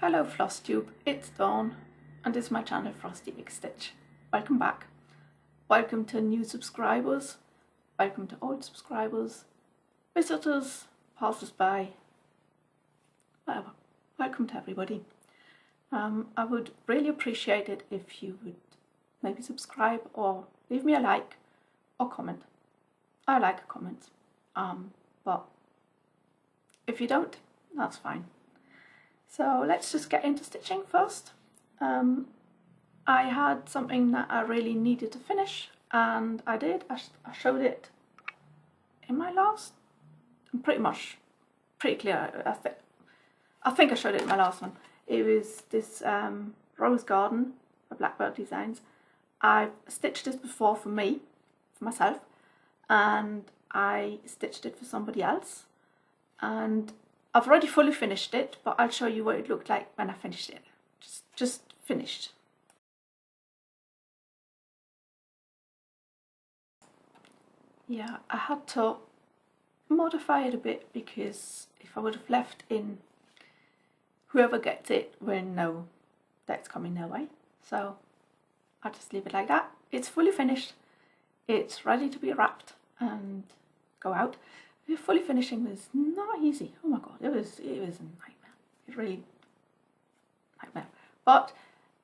Hello Flosstube, it's Dawn and this is my channel Frosty XStitch. Welcome back. Welcome to new subscribers, welcome to old subscribers, visitors, passers-by, whatever. Welcome to everybody. I would really appreciate it if you would maybe subscribe or leave me a like or comment. I like comments, but if you don't, that's fine. So let's just get into stitching first. I had something that I really needed to finish and I did. I showed it in my last, I'm pretty clear. I think I showed it in my last one. It was this rose garden by Blackbird designs. I've stitched this before for myself, and I stitched it for somebody else, and I've already fully finished it, but I'll show you what it looked like when I finished it. Just finished. Yeah, I had to modify it a bit because if I would have left in, whoever gets it will know that it's coming their way. So I'll just leave it like that. It's fully finished. It's ready to be wrapped and go out. Fully finishing was not easy. Oh my god, it was a nightmare. It really nightmare. But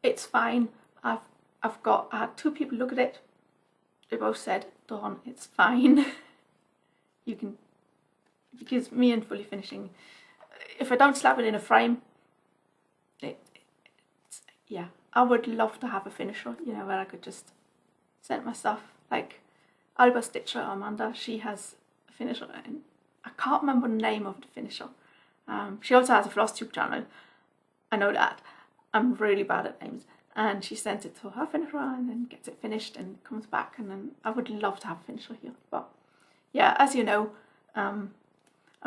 it's fine. I had two people look at it. They both said, Dawn, it's fine. You can, because me and fully finishing, if I don't slap it in a frame, yeah, I would love to have a finisher, you know, where I could just send my stuff. Like Alba Stitcher Amanda, she has finisher, and I can't remember the name of the finisher. She also has a Flosstube channel. I know that. I'm really bad at names. And she sends it to her finisher and then gets it finished and comes back, and then I would love to have a finisher here. But yeah, as you know, I'm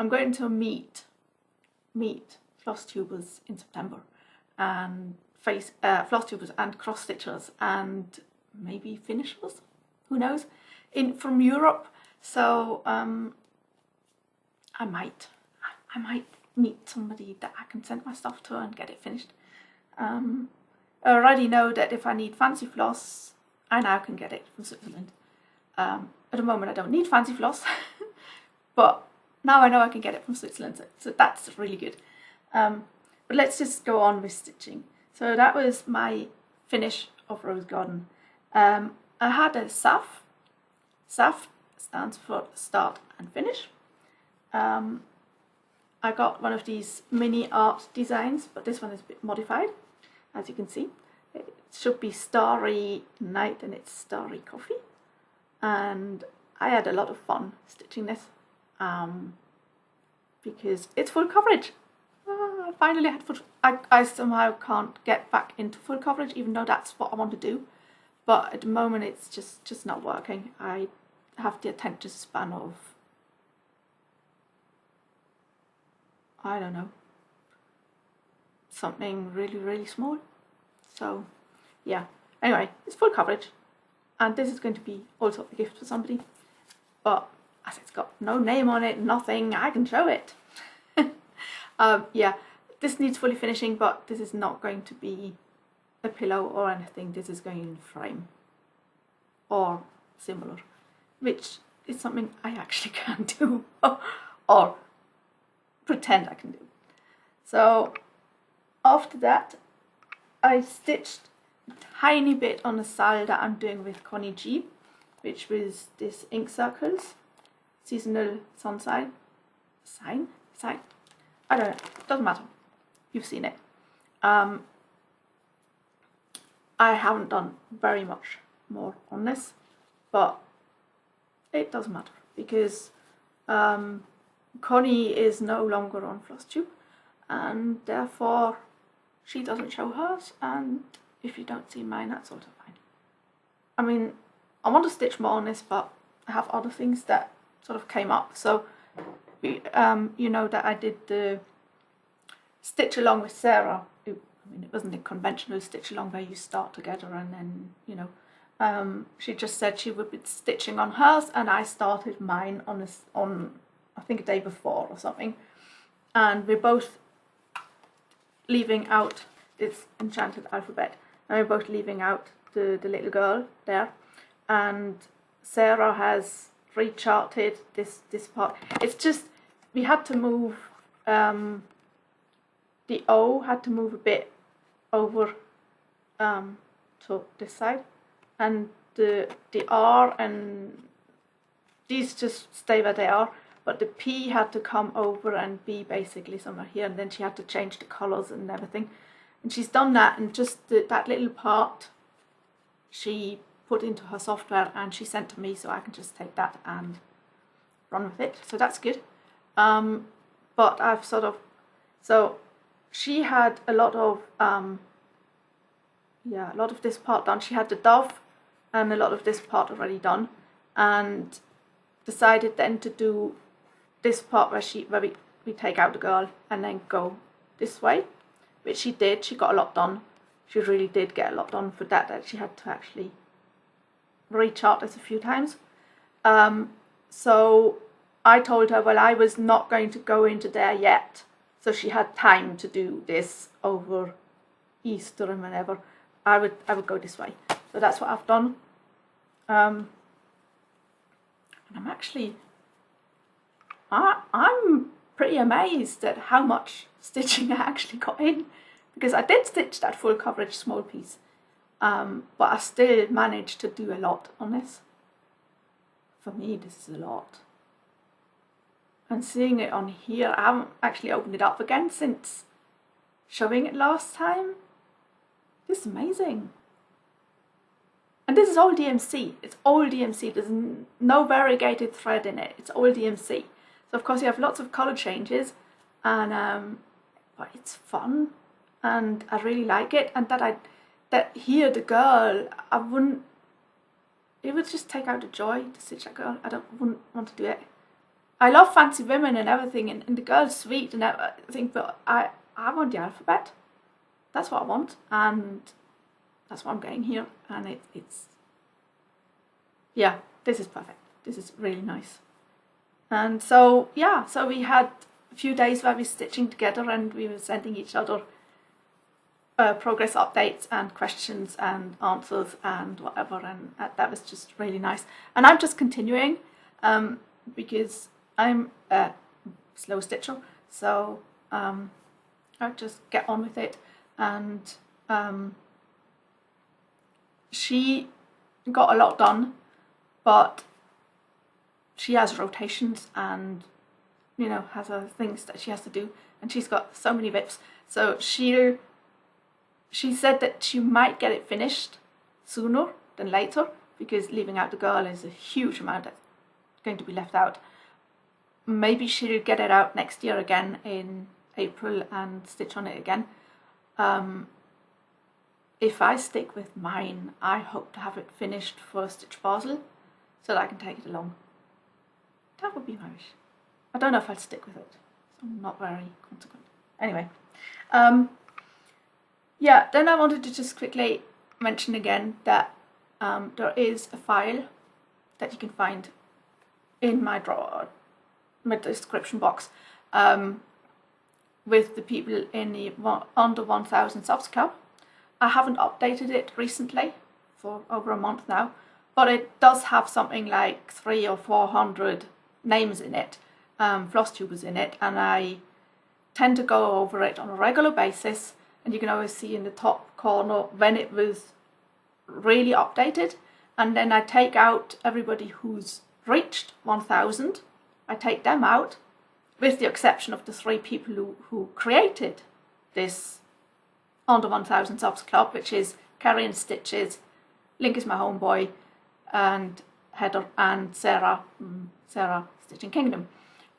going to meet Flosstubers in September, and Flosstubers and cross stitchers and maybe finishers, who knows, from Europe. So I might meet somebody that I can send my stuff to and get it finished. I already know that if I need fancy floss, I now can get it from Switzerland. At the moment I don't need fancy floss, but now I know I can get it from Switzerland, so that's really good. But let's just go on with stitching. So that was my finish of Rose Garden. I had a SAF. SAF stands for start and finish. I got one of these mini art designs, but this one is a bit modified, as you can see. It should be Starry Night and it's Starry Coffee. And I had a lot of fun stitching this because it's full coverage. I finally had full. I somehow can't get back into full coverage, even though that's what I want to do. But at the moment it's just not working. I have the attention span of, I don't know, something really small. So yeah, anyway, it's full coverage, and this is going to be also a gift for somebody, but as it's got no name on it, nothing, I can show it. Yeah, this needs fully finishing, but this is not going to be a pillow or anything. This is going in frame or similar, which is something I actually can do or pretend I can do. So after that, I stitched a tiny bit on the side that I'm doing with Connie G, which was this ink circles, seasonal sunshine, Sine, I don't know, doesn't matter, you've seen it. I haven't done very much more on this, but it doesn't matter because Connie is no longer on Flosstube, and therefore she doesn't show hers, and if you don't see mine, that's also fine. I mean, I want to stitch more on this, but I have other things that sort of came up. So you know that I did the stitch along with Sarah. I mean, it wasn't a conventional stitch along where you start together and then, you know, she just said she would be stitching on hers, and I started mine on I think a day before or something, and we both leaving out this Enchanted alphabet. And we're both leaving out the little girl there. And Sarah has recharted this part. It's just, we had to move, the O had to move a bit over to this side. And the R and these just stay where they are. But the P had to come over and be basically somewhere here, and then she had to change the colours and everything. And she's done that, and just that little part she put into her software and she sent to me, so I can just take that and run with it. So that's good. But I've sort of, so she had a lot of this part done. She had the dove and a lot of this part already done, and decided then to do this part where we take out the girl and then go this way, which she did. She got a lot done. She really did get a lot done for that she had to actually rechart this a few times. So I told her, well, I was not going to go into there yet, so she had time to do this over Easter and whenever. I would go this way. So that's what I've done. And I'm actually, I'm pretty amazed at how much stitching I actually got in, because I did stitch that full coverage small piece, but I still managed to do a lot on this. For me, this is a lot. And seeing it on here, I haven't actually opened it up again since showing it last time. This is amazing. And this is all DMC. It's all DMC. There's no variegated thread in it. It's all DMC. So of course you have lots of colour changes, and but it's fun, and I really like it. And that here the girl, I wouldn't. It would just take out the joy to stitch that girl. Wouldn't want to do it. I love fancy women and everything, and the girl's sweet and everything, but I want the alphabet. That's what I want, and that's what I'm getting here. And it's yeah, this is perfect. This is really nice. And so yeah, so we had a few days where we were stitching together, and we were sending each other progress updates and questions and answers and whatever, and that was just really nice. And I'm just continuing because I'm a slow stitcher, so I'll just get on with it. And she got a lot done, but she has rotations and, you know, has other things that she has to do, and she's got so many bits. So she said that she might get it finished sooner than later, because leaving out the girl is a huge amount that's going to be left out. Maybe she'll get it out next year again in April and stitch on it again. If I stick with mine, I hope to have it finished for Stitch Basel so that I can take it along. That would be my wish. I don't know if I'd stick with it. I'm not very consequent. Anyway, yeah, then I wanted to just quickly mention again that there is a file that you can find in my drawer, my description box, with the people in the under 1000 subs club. I haven't updated it recently for over a month now, but it does have something like 300 or 400 names in it. Flosstube is in it, and I tend to go over it on a regular basis, and you can always see in the top corner when it was really updated. And then I take out everybody who's reached 1000. I take them out, with the exception of the 3 people who created this under 1000 subs club, which is Carrie and Stitches, Link is my homeboy, and Heather and Sarah, Sarah Stitching Kingdom.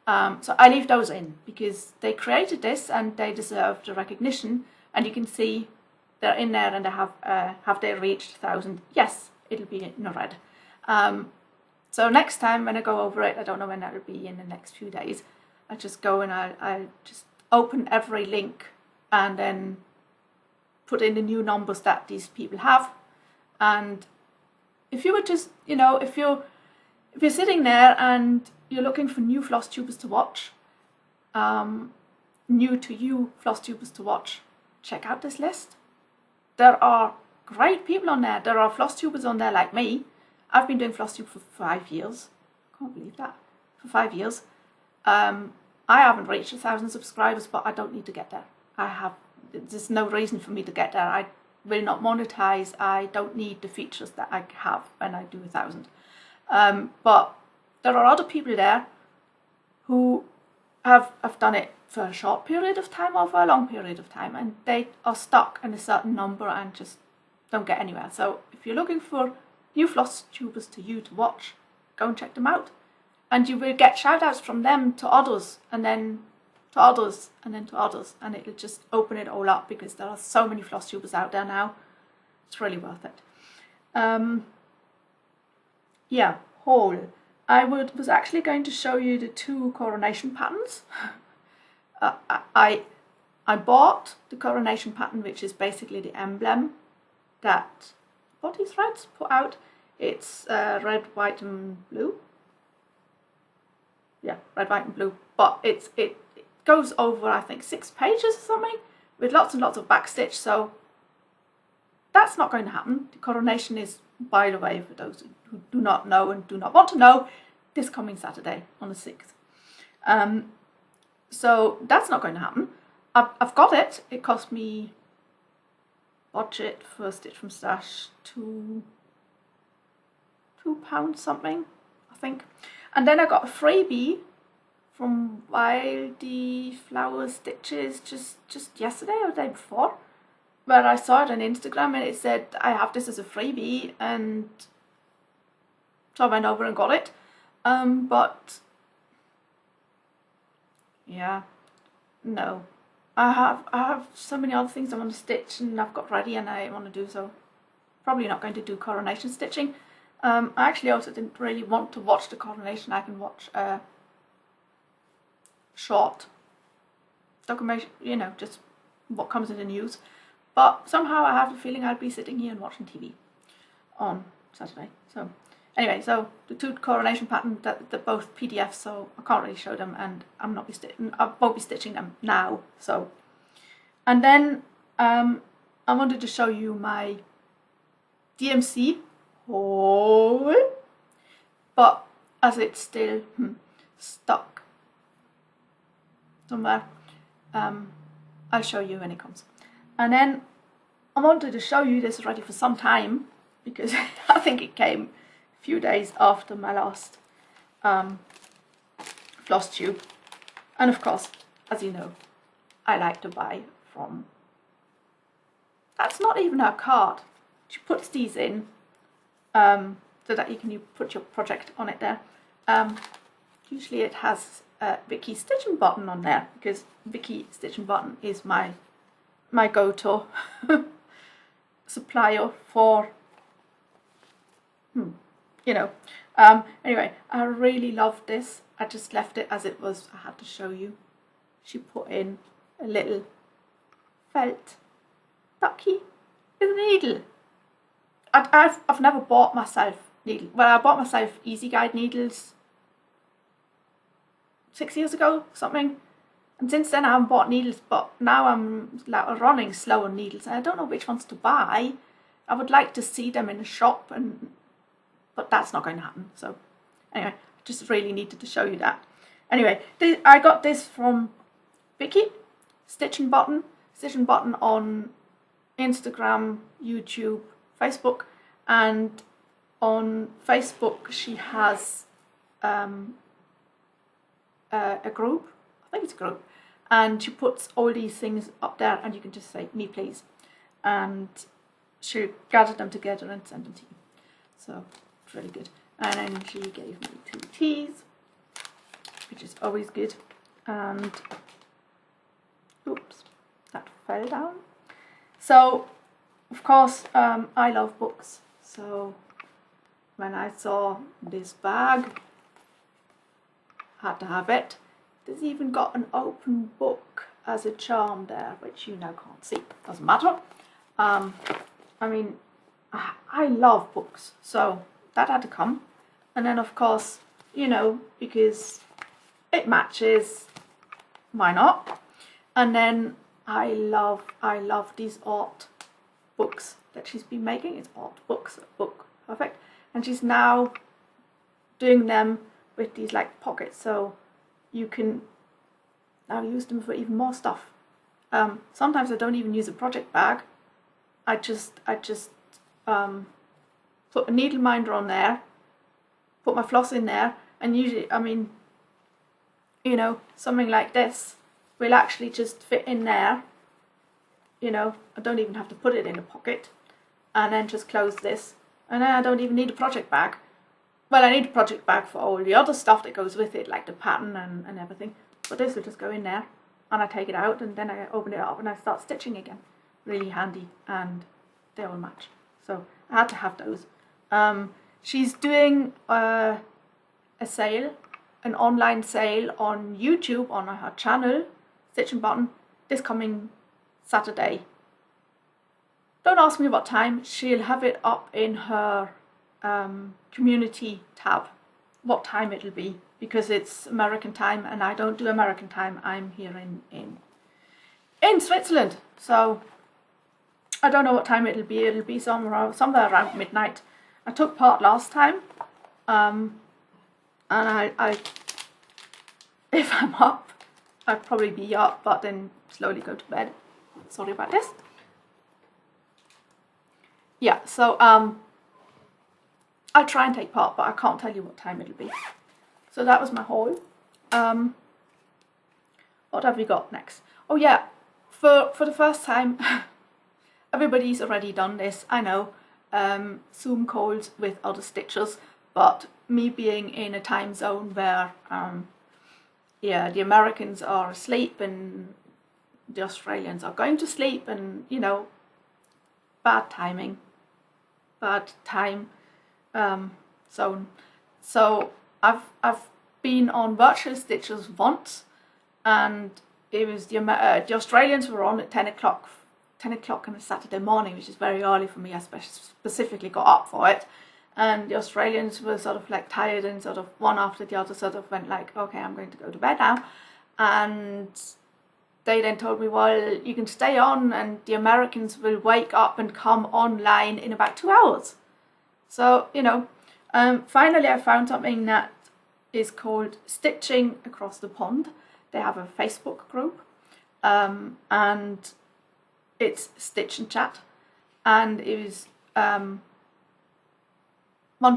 So I leave those in because they created this and they deserve the recognition. And you can see they're in there, and they have they reached 1000? Yes, it'll be in the red. So next time when I go over it, I don't know when that'll be, in the next few days, I just go and I'll just open every link and then put in the new numbers that these people have. And if you were just, you know, if you're sitting there and you're looking for new Flosstubers to watch, new to you Flosstubers to watch, check out this list. There are great people on there. There are Flosstubers on there like me. I've been doing Flosstube for 5 years. I can't believe that. For 5 years. I haven't reached 1,000 subscribers, but I don't need to get there. There's no reason for me to get there. I will not monetize. I don't need the features that I have when I do 1,000. But there are other people there who have done it for a short period of time or for a long period of time, and they are stuck in a certain number and just don't get anywhere. So if you're looking for new Flosstubers to watch, go and check them out. And you will get shout outs from them to others, and then to others, and then to others, and it'll just open it all up, because there are so many Flosstubers out there now. It's really worth it. Yeah, haul. I was actually going to show you the 2 coronation patterns. I bought the coronation pattern, which is basically the emblem that Body Threads put out. It's red, white and blue. Yeah, red, white and blue. But it goes over, I think, 6 pages or something, with lots and lots of backstitch, so that's not going to happen. The coronation is, by the way, for those who do not know and do not want to know, this coming Saturday on the 6th. So that's not going to happen. I've got it. It cost me, budget for Stitch from Stash, £2 something, I think. And then I got a freebie from Wildy Flower Stitches just yesterday or the day before, where I saw it on Instagram and it said I have this as a freebie, and so I went over and got it. But yeah, no, I have so many other things I want to stitch and I've got ready and I want to do, so probably not going to do coronation stitching. I actually also didn't really want to watch the coronation. I can watch a short documentation, you know, just what comes in the news. But somehow I have the feeling I'll be sitting here and watching TV on Saturday. So anyway, so the 2 coronation patterns, they're both PDFs, so I can't really show them, and I won't be stitching them now. So, and then I wanted to show you my DMC haul, but as it's still stuck somewhere, I'll show you when it comes. And then I wanted to show you this already for some time, because I think it came a few days after my last Flosstube. And of course, as you know, I like to buy from, that's not even her card. She puts these in so that you can put your project on it there. Usually it has Vicky Stitch and Button on there, because Vicky Stitch and Button is my go-to supplier for, you know. Anyway, I really love this. I just left it as it was. I had to show you. She put in a little felt ducky with a needle. I've never bought myself needle. Well, I bought myself Easy Guide needles 6 years ago, something. And since then I haven't bought needles, but now I'm running slow on needles and I don't know which ones to buy. I would like to see them in a shop, but that's not going to happen. So anyway, I just really needed to show you that. Anyway, I got this from Vicky, Stitch and Button on Instagram, YouTube, Facebook, and on Facebook she has a group. I think it's a group, and she puts all these things up there and you can just say, me please, and she'll gather them together and send them to you. So it's really good. And then she gave me 2 teas, which is always good. And oops, that fell down. So of course I love books, so when I saw this bag, I had to have it. There's even got an open book as a charm there, which you now can't see. Doesn't matter. I mean, I love books, so that had to come. And then of course, you know, because it matches, why not? And then I love these art books that she's been making. It's art books, book, perfect. And she's now doing them with these like pockets, so you can now use them for even more stuff. Sometimes I don't even use a project bag. I just put a needle minder on there, put my floss in there, and usually, I mean, you know, something like this will actually just fit in there. You know, I don't even have to put it in a pocket, and then just close this, and then I don't even need a project bag. Well, I need a project bag for all the other stuff that goes with it, like the pattern and everything, but this will just go in there, and I take it out, and then I open it up and I start stitching again. Really handy, and they all match, so I had to have those. She's doing a sale, an online sale on YouTube on her channel, Stitch and Button, this coming Saturday. Don't ask me what time. She'll have it up in her community tab, what time it'll be, because it's American time and I don't do American time. I'm here in Switzerland, so I don't know what time it'll be. It'll be somewhere around midnight. I took part last time, and I if I'm up, I'd probably be up, but then slowly go to bed. Sorry about this. Yeah, so I'll try and take part, but I can't tell you what time it'll be. So that was my haul. What have we got next? Oh yeah, for the first time, everybody's already done this, I know, Zoom calls with other stitchers, but me being in a time zone where yeah, the Americans are asleep and the Australians are going to sleep, and you know, bad timing, bad time zone. So I've been on virtual stitchers once, and it was the Australians were on at 10 o'clock on a Saturday morning, which is very early for me. I specifically got up for it, and the Australians were sort of like tired, and sort of one after the other sort of went like, okay, I'm going to go to bed now. And they then told me, well, you can stay on and the Americans will wake up and come online in about 2 hours. So, you know, finally I found something that is called Stitching Across the Pond. They have a Facebook group, and it's Stitch and Chat, and it was one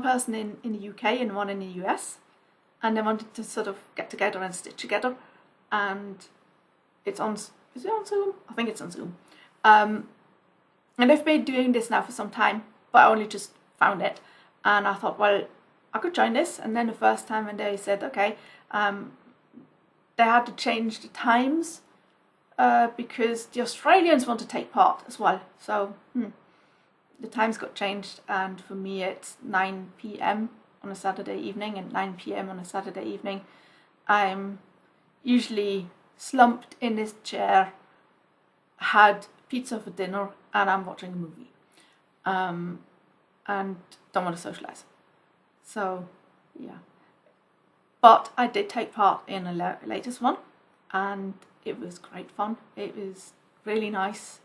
person in the UK and one in the US, and they wanted to sort of get together and stitch together, and it's on, is it on Zoom? I think it's on Zoom. And they've been doing this now for some time, but I only just found it, and I thought, well, I could join this. And then the first time when they said, okay, they had to change the times because the Australians want to take part as well. So the times got changed, and for me it's 9 PM on a Saturday evening, and 9 PM on a Saturday evening I'm usually slumped in this chair, had pizza for dinner, and I'm watching a movie, and don't want to socialise. So yeah, but I did take part in a latest one, and it was great fun. It was really nice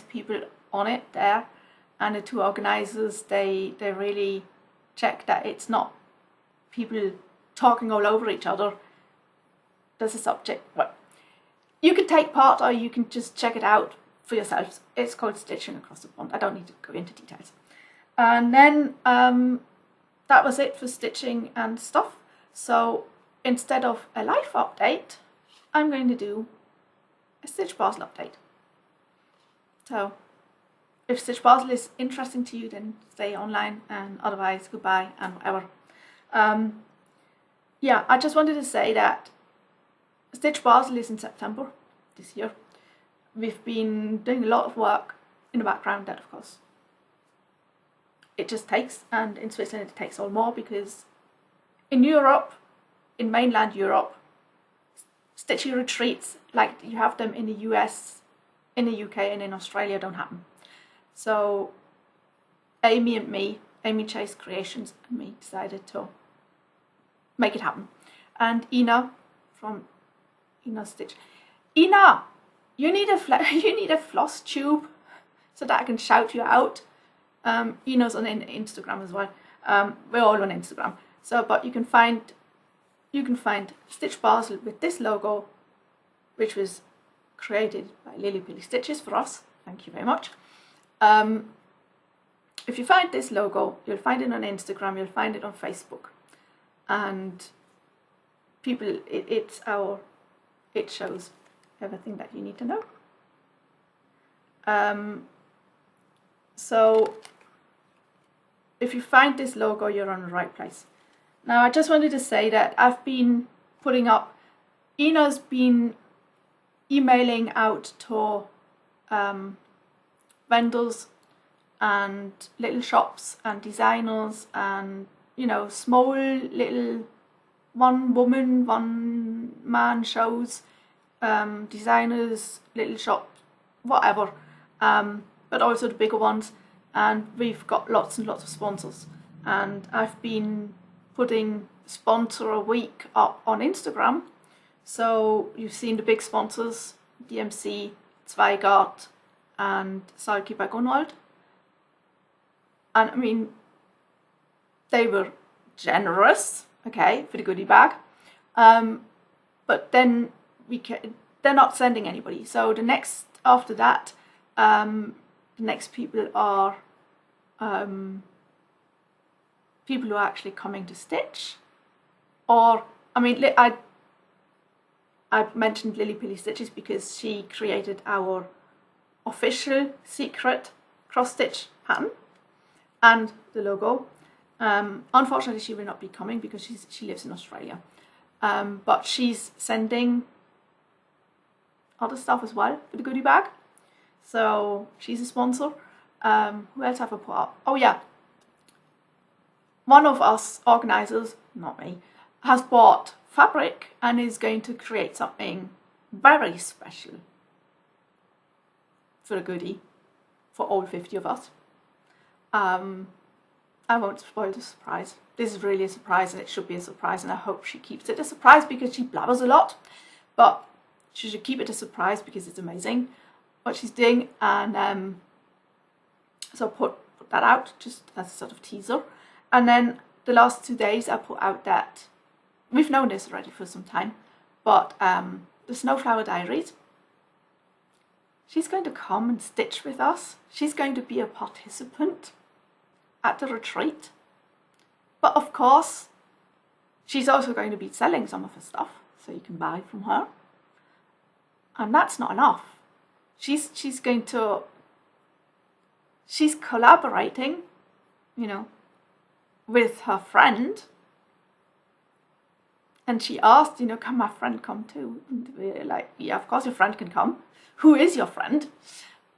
people on it there, and the two organisers, they really check that it's not people talking all over each other. There's a subject. Well, you can take part or you can just check it out for yourselves. It's called Stitching Across the Pond. I don't need to go into details. And then that was it for stitching and stuff. So instead of a life update, I'm going to do a Stitch Basel update. So if Stitch Basel is interesting to you, then stay online, and otherwise goodbye and whatever. Yeah, I just wanted to say that Stitch Basel is in September this year. We've been doing a lot of work in the background that, of course, it just takes, and in Switzerland it takes all more, because in Europe, in mainland Europe, stitching retreats like you have them in the US, in the UK and in Australia don't happen. So Amy Chase Creations and me decided to make it happen. And Ina from Ina Stitch. Ina! you need a Flosstube so that I can shout you out. You know, it's on Instagram as well. We're all on Instagram. So, but you can find Stitch Basel with this logo, which was created by Lily Pilly Stitches for us. Thank you very much. If you find this logo, you'll find it on Instagram, you'll find it on Facebook, and people, it shows everything that you need to know. So if you find this logo, you're on the right place. Now, I just wanted to say that I've been putting up, Ina's been emailing out to vendors and little shops and designers and, you know, small little one woman, one man shows, designers, little shops, whatever, but also the bigger ones, and we've got lots and lots of sponsors, and I've been putting sponsor a week up on Instagram. So you've seen the big sponsors, DMC, Zweigart and Salki by Gunwald. And I mean, they were generous, okay, for the goodie bag. But then they're not sending anybody. So the next, after that, the next people are people who are actually coming to stitch. Or, I mean, I mentioned Lily Pilly Stitches because she created our official secret cross stitch pattern and the logo. Unfortunately, she will not be coming because she lives in Australia. But she's sending other stuff as well for the goodie bag. So she's a sponsor. Who else have I put up? Oh yeah. One of us organisers, not me, has bought fabric and is going to create something very special for a goodie for all 50 of us. I won't spoil the surprise. This is really a surprise, and it should be a surprise, and I hope she keeps it a surprise because she blabbers a lot, but she should keep it a surprise because it's amazing what she's doing. And so I put that out just as a sort of teaser. And then the last 2 days I put out that, we've known this already for some time, but the Snowflower Diaries, she's going to come and stitch with us. She's going to be a participant at the retreat. But of course, she's also going to be selling some of her stuff, so you can buy from her. And that's not enough. She's collaborating, you know, with her friend. And she asked, you know, can my friend come too? And we're like, yeah, of course your friend can come. Who is your friend?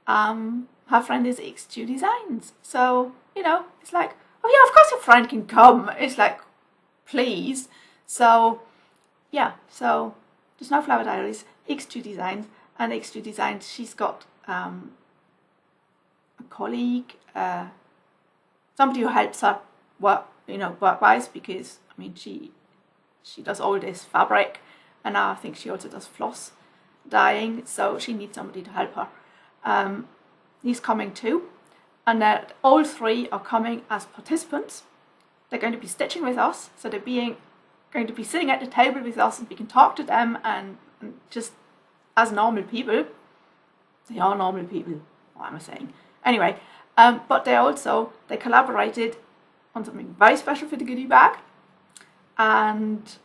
Her friend is XStitch Designs. So, you know, it's like, oh yeah, of course your friend can come. It's like, please. So, yeah, so the Snowflower Diaries, XStitch Designs, and XStitch Designs, she's got a colleague, somebody who helps her work, you know, work-wise, because, I mean, she does all this fabric, and now I think she also does floss dyeing, so she needs somebody to help her. He's coming too, and all three are coming as participants. They're going to be stitching with us, so they're going to be sitting at the table with us, and we can talk to them and just as normal people. They are normal people, what am I saying? Anyway, but they collaborated on something very special for the goodie bag, and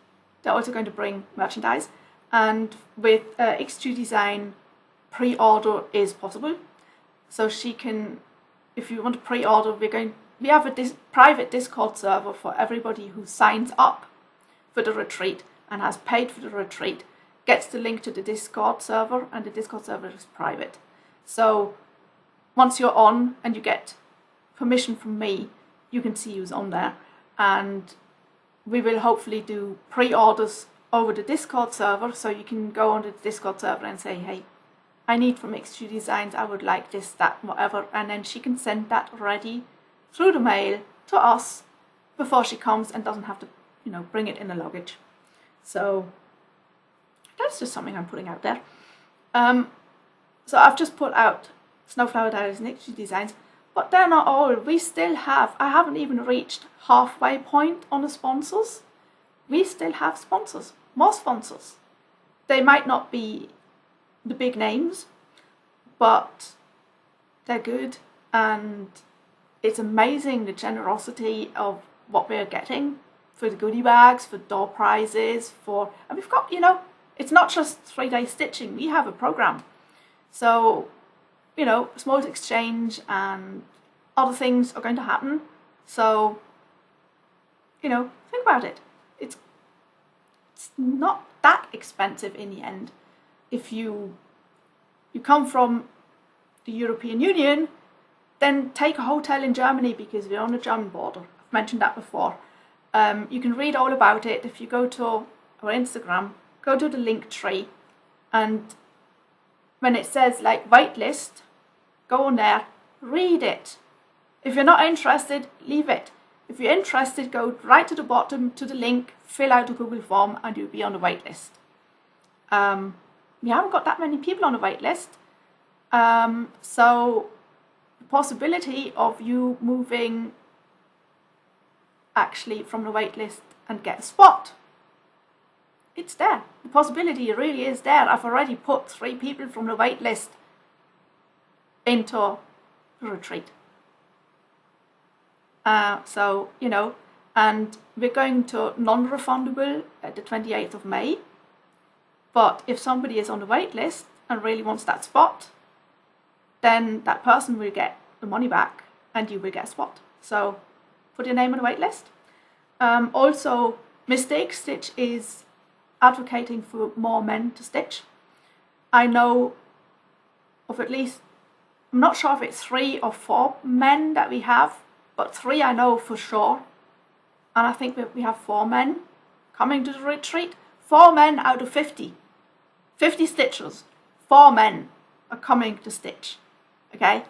they're also going to bring merchandise. And with XStitch Design, pre-order is possible, so she can, if you want to pre-order, we have a private Discord server for everybody who signs up for the retreat and has paid for the retreat, gets the link to the Discord server, and the Discord server is private. So once you're on and you get permission from me, you can see who's on there, and we will hopefully do pre-orders over the Discord server, so you can go on the Discord server and say, hey, I need from XStitch Designs, I would like this, that, whatever, and then she can send that ready through the mail to us before she comes and doesn't have to, you know, bring it in the luggage. So that's just something I'm putting out there. So I've just put out Snowflower Diaries and XStitch designs, but they're not all. We still have, I haven't even reached halfway point on the sponsors. We still have sponsors, more sponsors. They might not be the big names, but they're good, and it's amazing the generosity of what we're getting for the goodie bags, for door prizes, and we've got, you know, it's not just 3-day stitching, we have a program. So, you know, small exchange and other things are going to happen. So, you know, think about it. It's not that expensive in the end. If you come from the European Union, then take a hotel in Germany because we're on the German border. I've mentioned that before. You can read all about it if you go to our Instagram, go to the link tree, and when it says like waitlist, go on there, read it. If you're not interested, leave it. If you're interested, go right to the bottom to the link, fill out a Google form, and you'll be on the waitlist. We haven't got that many people on the waitlist, so the possibility of you moving actually from the waitlist and get a spot, it's there. The possibility really is there. I've already put 3 people from the waitlist into the retreat. So, you know, and we're going to non-refundable at the 28th of May. But if somebody is on the wait list and really wants that spot, then that person will get the money back and you will get a spot. So put your name on the wait list. Also, Mr. XStitch is advocating for more men to stitch. I know of at least, I'm not sure if it's 3 or 4 men that we have, but 3 I know for sure. And I think that we have 4 men coming to the retreat. 4 men out of 50. 50 stitchers. 4 men are coming to stitch. Okay?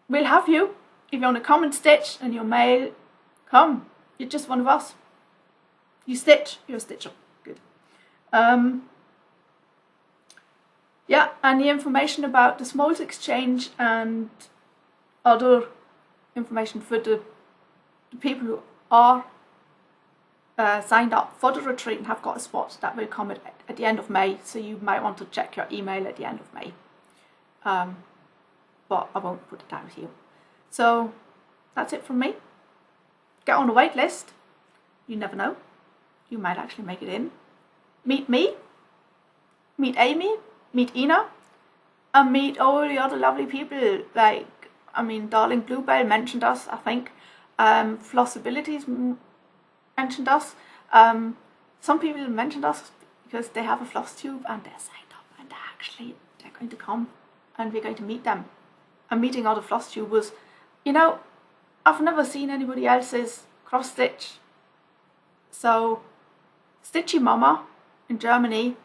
We'll have you. If you want to come and stitch and you're male, come. You're just one of us. You stitch, you're a stitcher. Good. Yeah, and the information about the smalls exchange and other information for the people who are signed up for the retreat and have got a spot, that will come at the end of May, so you might want to check your email at the end of May. But I won't put it out here. So that's it from me. Get on the wait list. You never know. You might actually make it in. Meet me, meet Amy, meet Ina, and meet all the other lovely people. Like, I mean, Darling Bluebell mentioned us, I think. Flossabilities mentioned us. Some people mentioned us because they have a Flosstube and they're signed up and they're going to come and we're going to meet them. And meeting other Flosstubers, you know, I've never seen anybody else's cross stitch. So Stitchy Mama in Germany,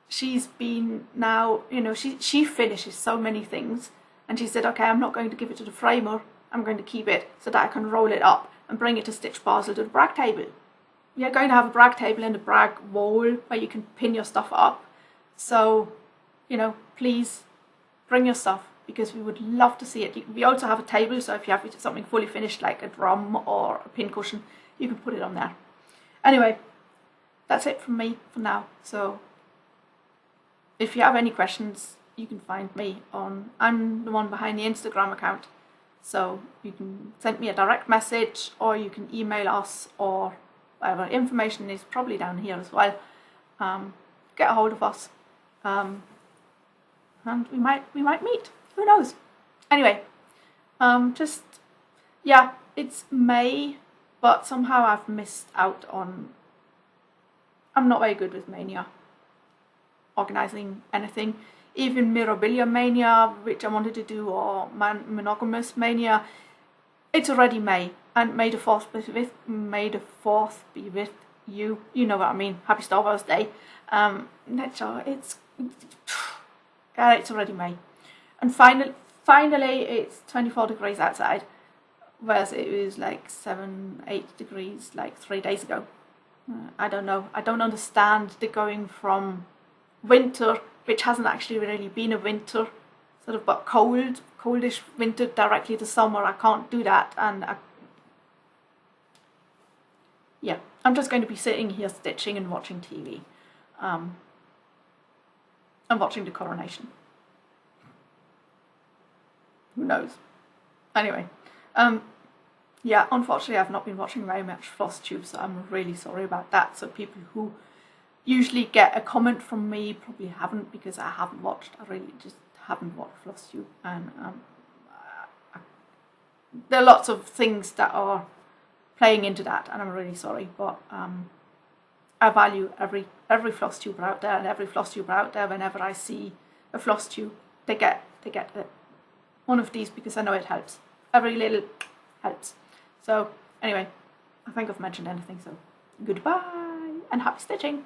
she's been now, you know, she finishes so many things, and she said, okay, I'm not going to give it to the framer, I'm going to keep it so that I can roll it up and bring it to Stitch Basel to the brag table. We are going to have a brag table and a brag wall where you can pin your stuff up. So, you know, please bring your stuff because we would love to see it. We also have a table, so if you have something fully finished like a drum or a pin cushion, you can put it on there. Anyway, that's it from me for now. So if you have any questions, you can find me on, I'm the one behind the Instagram account. So you can send me a direct message or you can email us or whatever. Information is probably down here as well. Get a hold of us. And we might meet. Who knows? Anyway, yeah, it's May, but somehow I've missed out on, I'm not very good with Mania, organising anything. Even Mirabilia Mania, which I wanted to do, or Monogamous Mania, it's already May, and May the 4th be with you. You know what I mean. Happy Star Wars Day. It's already May, and finally it's 24 degrees outside, whereas it was like 7-8 degrees like 3 days ago. I don't know. I don't understand the going from winter, which hasn't actually really been a winter, sort of but coldish winter directly to summer. I can't do that, and yeah, I'm just going to be sitting here stitching and watching TV. And watching the coronation. Who knows? Anyway, yeah, unfortunately I've not been watching very much Flosstube, so I'm really sorry about that. So people who usually get a comment from me probably haven't, because I really just haven't watched Flosstube, and there are lots of things that are playing into that, and I'm really sorry, but I value every Flosstuber out there, and every Flosstuber out there, whenever I see a Flosstube, they get one of these, because I know it helps. Every little helps. So anyway, I think I've mentioned anything, so goodbye and happy stitching.